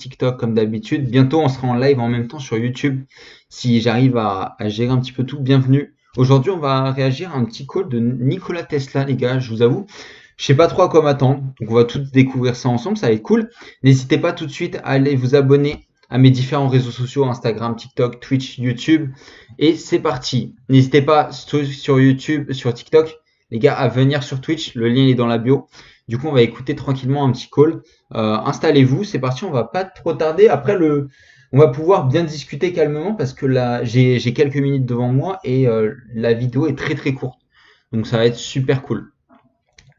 TikTok comme d'habitude. Bientôt, on sera en live en même temps sur YouTube. Si j'arrive à gérer un petit peu tout, bienvenue. Aujourd'hui, on va réagir à un petit call de Nikola Tesla, les gars. Je vous avoue, je sais pas trop à quoi m'attendre. Donc, on va tous découvrir ça ensemble. Ça va être cool. N'hésitez pas tout de suite à aller vous abonner à mes différents réseaux sociaux, Instagram, TikTok, Twitch, YouTube. Et c'est parti. N'hésitez pas sur YouTube, sur TikTok, les gars, à venir sur Twitch. Le lien est dans la bio. Du coup, on va écouter tranquillement un petit call. Installez-vous, c'est parti, on va pas trop tarder. Après, on va pouvoir bien discuter calmement parce que là, j'ai quelques minutes devant moi et la vidéo est très très courte. Donc ça va être super cool.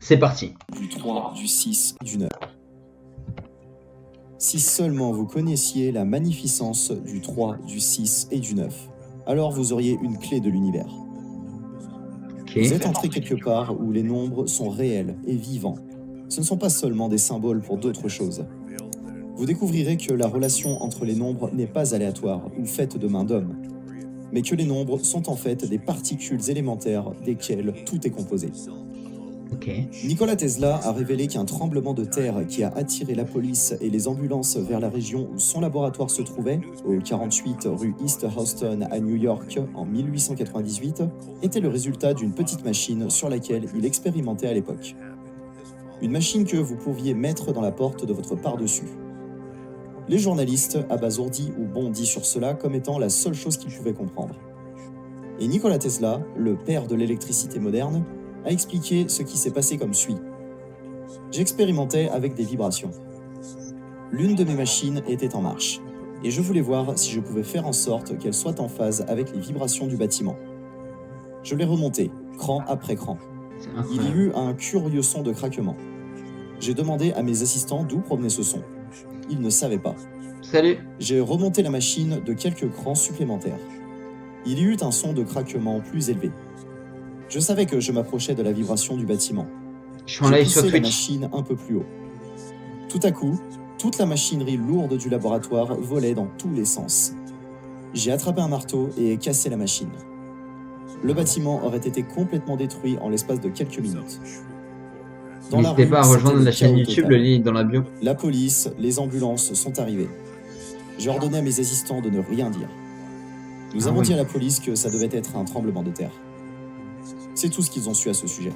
C'est parti. Du 3, du 6, du 9. Si seulement vous connaissiez la magnificence du 3, du 6 et du 9, alors vous auriez une clé de l'univers. Okay. Vous êtes entré quelque part où les nombres sont réels et vivants. Ce ne sont pas seulement des symboles pour d'autres choses. Vous découvrirez que la relation entre les nombres n'est pas aléatoire ou faite de main d'homme, mais que les nombres sont en fait des particules élémentaires desquelles tout est composé. Okay. Nikola Tesla a révélé qu'un tremblement de terre qui a attiré la police et les ambulances vers la région où son laboratoire se trouvait, au 48 rue East Houston à New York en 1898, était le résultat d'une petite machine sur laquelle il expérimentait à l'époque. Une machine que vous pouviez mettre dans la porte de votre par-dessus. Les journalistes abasourdis ou bondis sur cela comme étant la seule chose qu'ils pouvaient comprendre. Et Nikola Tesla, le père de l'électricité moderne, a expliqué ce qui s'est passé comme suit. J'expérimentais avec des vibrations. L'une de mes machines était en marche, et je voulais voir si je pouvais faire en sorte qu'elle soit en phase avec les vibrations du bâtiment. Je l'ai remontée, cran après cran. Il y eut un curieux son de craquement. J'ai demandé à mes assistants d'où provenait ce son. Ils ne savaient pas. Salut. J'ai remonté la machine de quelques crans supplémentaires. Il y eut un son de craquement plus élevé. Je savais que je m'approchais de la vibration du bâtiment. Je suis en live sur J'ai poussé la Twitch. machine un peu plus haut. Tout à coup, toute la machinerie lourde du laboratoire volait dans tous les sens. J'ai attrapé un marteau et cassé la machine. Le bâtiment aurait été complètement détruit en l'espace de quelques minutes. Dans la N'hésitez rue, pas à c'était rejoindre le la chaîne chaos YouTube, total. le lien est dans la bio. La police, les ambulances sont arrivées. J'ai ordonné à mes assistants de ne rien dire. Nous avons dit à la police que ça devait être un tremblement de terre. C'est tout ce qu'ils ont su à ce sujet.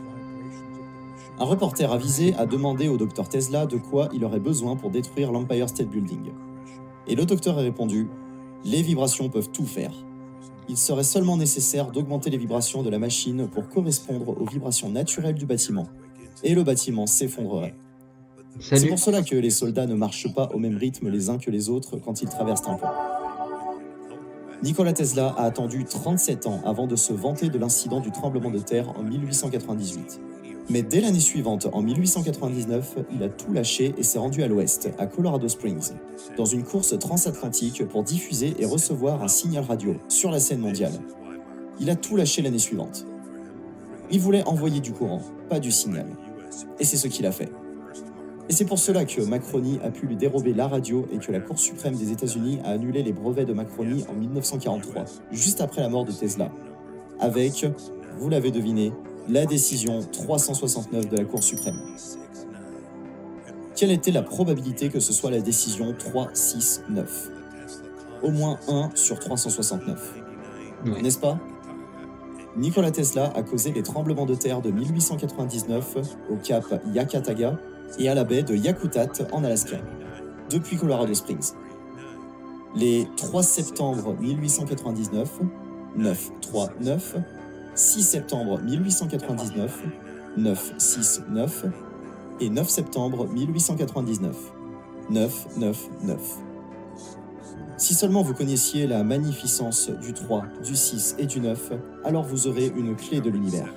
Un reporter avisé a demandé au docteur Tesla de quoi il aurait besoin pour détruire l'Empire State Building. Et le docteur a répondu « Les vibrations peuvent tout faire. Il serait seulement nécessaire d'augmenter les vibrations de la machine pour correspondre aux vibrations naturelles du bâtiment. Et le bâtiment s'effondrerait. C'est Salut. pour cela que les soldats ne marchent pas au même rythme les uns que les autres quand ils traversent un pont. » Nikola Tesla a attendu 37 ans avant de se vanter de l'incident du tremblement de terre en 1898. Mais dès l'année suivante, en 1899, il a tout lâché et s'est rendu à l'ouest, à Colorado Springs, dans une course transatlantique pour diffuser et recevoir un signal radio sur la scène mondiale. Il a tout lâché l'année suivante. Il voulait envoyer du courant, pas du signal. Et c'est ce qu'il a fait. Et c'est pour cela que Marconi a pu lui dérober la radio et que la Cour suprême des États-Unis a annulé les brevets de Marconi en 1943, juste après la mort de Tesla. Avec, vous l'avez deviné, la décision 369 de la Cour suprême. Quelle était la probabilité que ce soit la décision 369 ? Au moins 1 sur 369. Oui. N'est-ce pas ? Nikola Tesla a causé les tremblements de terre de 1899 au cap Yakataga et à la baie de Yakutat en Alaska, depuis Colorado Springs. Les 3 septembre 1899, 9-3-9, 6 septembre 1899, 9-6-9 et 9 septembre 1899, 9-9-9. Si seulement vous connaissiez la magnificence du 3, du 6 et du 9, alors vous aurez une clé de l'univers.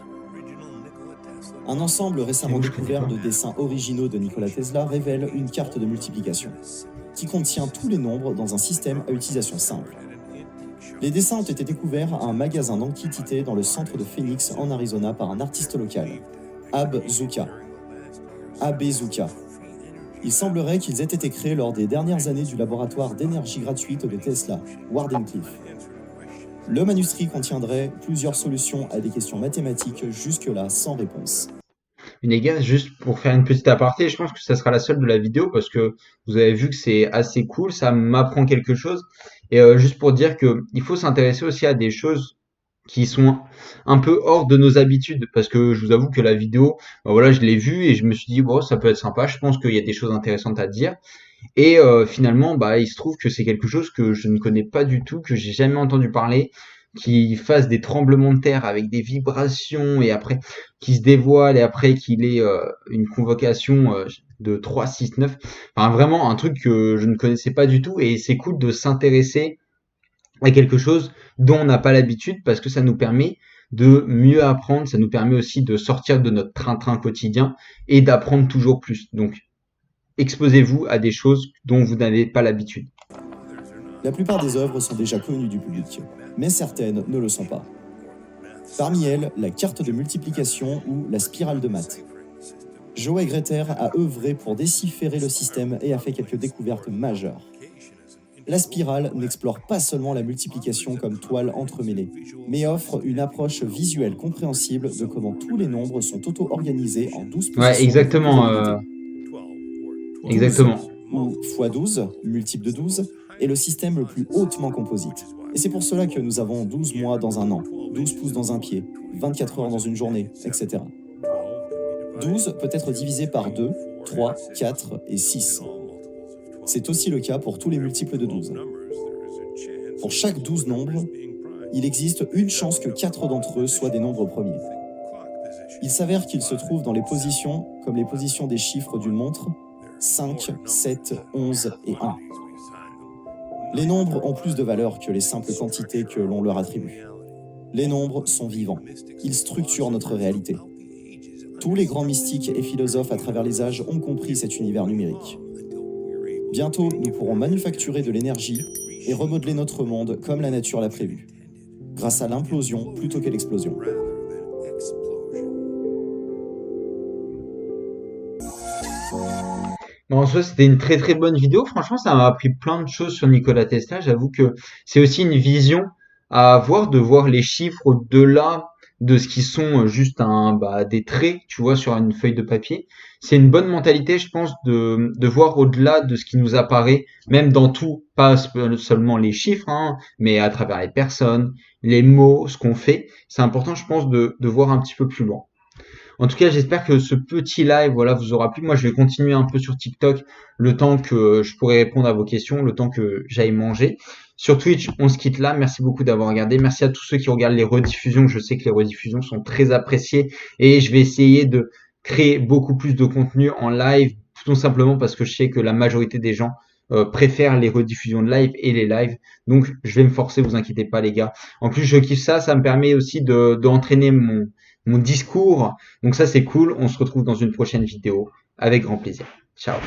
Un ensemble récemment découvert de dessins originaux de Nikola Tesla révèle une carte de multiplication, qui contient tous les nombres dans un système à utilisation simple. Les dessins ont été découverts à un magasin d'antiquités dans le centre de Phoenix, en Arizona, par un artiste local, Abe Zuka. Il semblerait qu'ils aient été créés lors des dernières années du laboratoire d'énergie gratuite de Tesla, Wardenclyffe. Le manuscrit contiendrait plusieurs solutions à des questions mathématiques jusque-là sans réponse. Mais les gars, juste pour faire une petite aparté, je pense que ça sera la seule de la vidéo parce que vous avez vu que c'est assez cool, ça m'apprend quelque chose. Et juste pour dire que il faut s'intéresser aussi à des choses qui sont un peu hors de nos habitudes parce que je vous avoue que la vidéo, bah voilà, je l'ai vue et je me suis dit bon, ça peut être sympa. Je pense qu'il y a des choses intéressantes à dire. Et finalement, bah, il se trouve que c'est quelque chose que je ne connais pas du tout, que j'ai jamais entendu parler, qui fasse des tremblements de terre avec des vibrations et après qui se dévoile et après qu'il ait une convocation de 3, 6, 9. Enfin, vraiment un truc que je ne connaissais pas du tout et c'est cool de s'intéresser à quelque chose dont on n'a pas l'habitude parce que ça nous permet de mieux apprendre, ça nous permet aussi de sortir de notre train-train quotidien et d'apprendre toujours plus. Donc, exposez-vous à des choses dont vous n'avez pas l'habitude. La plupart des œuvres sont déjà connues du public, mais certaines ne le sont pas. Parmi elles, la carte de multiplication ou la spirale de maths. Joël Greta a œuvré pour déchiffrer le système et a fait quelques découvertes majeures. La spirale n'explore pas seulement la multiplication comme toile entremêlée, mais offre une approche visuelle compréhensible de comment tous les nombres sont auto-organisés en 12 positions. Ouais, exactement. 12 Exactement. ou x12, multiple de 12, est le système le plus hautement composite. Et c'est pour cela que nous avons 12 mois dans un an, 12 pouces dans un pied, 24 heures dans une journée, etc. 12 peut être divisé par 2, 3, 4 et 6. C'est aussi le cas pour tous les multiples de 12. Pour chaque 12 nombres, il existe une chance que 4 d'entre eux soient des nombres premiers. Il s'avère qu'ils se trouvent dans les positions, comme les positions des chiffres d'une montre, 5, 7, 11 et 1. Les nombres ont plus de valeur que les simples quantités que l'on leur attribue. Les nombres sont vivants. Ils structurent notre réalité. Tous les grands mystiques et philosophes à travers les âges ont compris cet univers numérique. Bientôt, nous pourrons manufacturer de l'énergie et remodeler notre monde comme la nature l'a prévu, grâce à l'implosion plutôt que l'explosion. Bon, en soi, c'était une très très bonne vidéo. Franchement, ça m'a appris plein de choses sur Nikola Tesla. J'avoue que c'est aussi une vision à avoir, de voir les chiffres au-delà de ce qui sont juste des traits, tu vois, sur une feuille de papier. C'est une bonne mentalité, je pense, de voir au-delà de ce qui nous apparaît, même dans tout, pas seulement les chiffres, hein, mais à travers les personnes, les mots, ce qu'on fait. C'est important, je pense, de voir un petit peu plus loin. En tout cas, j'espère que ce petit live, voilà, vous aura plu. Moi, je vais continuer un peu sur TikTok le temps que je pourrai répondre à vos questions, le temps que j'aille manger. Sur Twitch, on se quitte là. Merci beaucoup d'avoir regardé. Merci à tous ceux qui regardent les rediffusions. Je sais que les rediffusions sont très appréciées et je vais essayer de créer beaucoup plus de contenu en live, tout simplement parce que je sais que la majorité des gens préfèrent les rediffusions de live et les lives. Donc, je vais me forcer, vous inquiétez pas, les gars. En plus, je kiffe ça. Ça me permet aussi d'entraîner mon discours. Donc ça, c'est cool. On se retrouve dans une prochaine vidéo avec grand plaisir. Ciao.